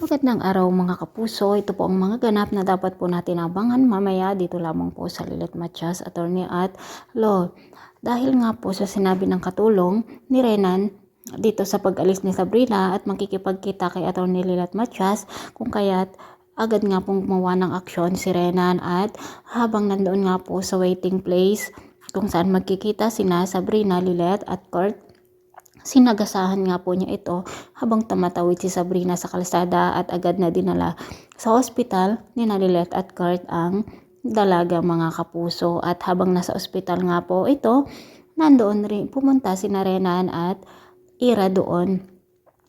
Magandang araw mga kapuso, ito po ang mga ganap na dapat po natin abangan mamaya dito lamang po sa Lilet Matias, Attorney at Law. Dahil nga po sa sinabi ng katulong ni Renan dito sa pag-alis ni Sabrina at makikipagkita kay Attorney Lilet Matias, kung kaya't agad nga pong gumawa ng aksyon si Renan at habang nandoon nga po sa waiting place kung saan magkikita sina Sabrina, Lilet at Kurt, sinagasahan nga po niya ito habang tumatawid si Sabrina sa kalsada at agad na dinala sa ospital ni Lilet at Kurt ang dalaga mga kapuso. At habang nasa ospital nga po ito, nandoon rin pumunta si Renan at Ira doon.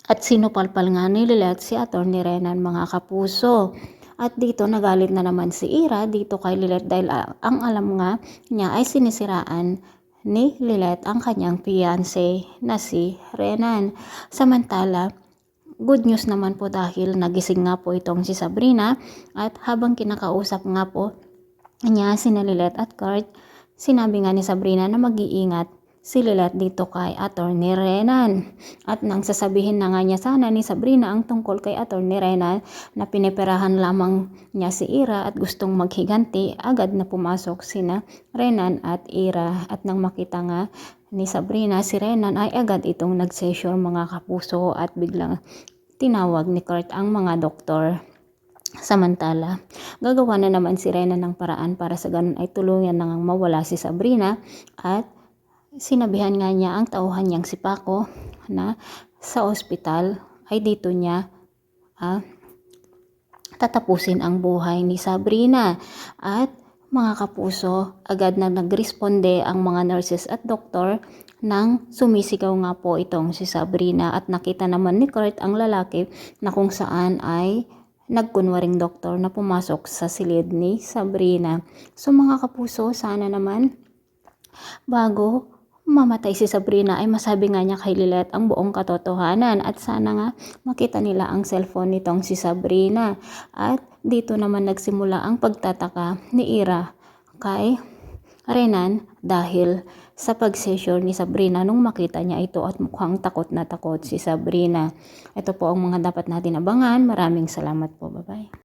At sinupalpal nga ni Lilet si Attorney Renan mga kapuso. At dito nagalit na naman si Ira dito kay Lilet dahil ang alam nga niya ay sinisiraan ni Lilet ang kanyang fiancé na si Renan. Samantala, good news naman po dahil nagising nga po itong si Sabrina at habang kinakausap nga po niya si Lilet at Kurt, sinabi nga ni Sabrina na mag-iingat si Lilet dito kay Attorney Renan. At nang sasabihin na nga niya sana ni Sabrina ang tungkol kay Attorney Renan na piniperahan lamang niya si Ira at gustong maghiganti, agad na pumasok sina Renan at Ira. At nang makita nga ni Sabrina si Renan ay agad itong nag-session mga kapuso at biglang tinawag ni Kurt ang mga doktor. Samantala, gagawa na naman si Renan ng paraan para sa ganun ay tuluyan nang mawala si Sabrina at sinabihan nga niya ang tauhan niyang si Paco na sa ospital ay dito niya tatapusin ang buhay ni Sabrina. At mga kapuso, agad na nagresponde ang mga nurses at doktor nang sumisigaw nga po itong si Sabrina at nakita naman ni Kurt ang lalaki na kung saan ay nagkunwaring doktor na pumasok sa silid ni Sabrina. So mga kapuso, sana naman bago mamatay si Sabrina ay masabi nga niya kay Lilet ang buong katotohanan at sana nga makita nila ang cellphone nitong si Sabrina. At dito naman nagsimula ang pagtataka ni Ira kay Renan dahil sa pag-session ni Sabrina nung makita niya ito at mukhang takot na takot si Sabrina. Ito po ang mga dapat natin abangan. Maraming salamat po. Bye-bye.